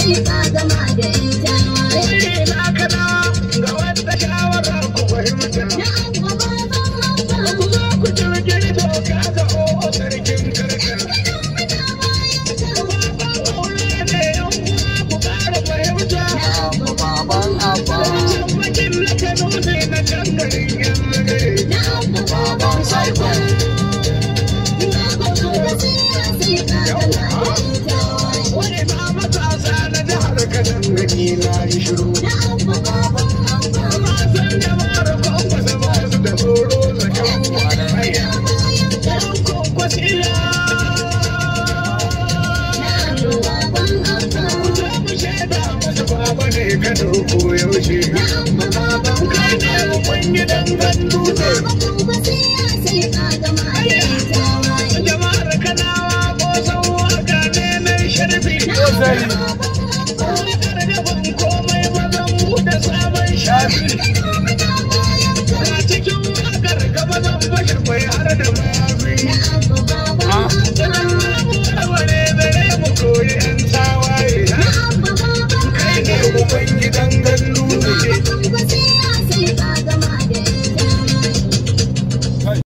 sai ka gama da ƴan tawaye. na kana ga wata shawara ku fahimta. Na abba baban abba. Ku zo ku jirgin doka ga o'o sarkin karkar. Baban aure ne yan uwa ku ƙara fahimta. Baban abba. Can bakin na Kano ne na can garin yan nagare. Na abba baban abba. Na abba gaskiya sai ka gama da ƴan tawaye. Wani na matasa na jihar Kano gani na yi shiru. Na abba baban abba. Amma san jama'ar kwankwasa ba su da tsoro da kan haya. Yan kwankwasiya. Na abba baban abba. Ku zo mu shaida masu baba ne Kano ko yaushe. Na abba baban Kai ne mun gidan gandu ne. gaskiya sai ka gama da ƴan tawaye. Jama'ar Kanawa ko san waka ne mai sharfi. Na abba baban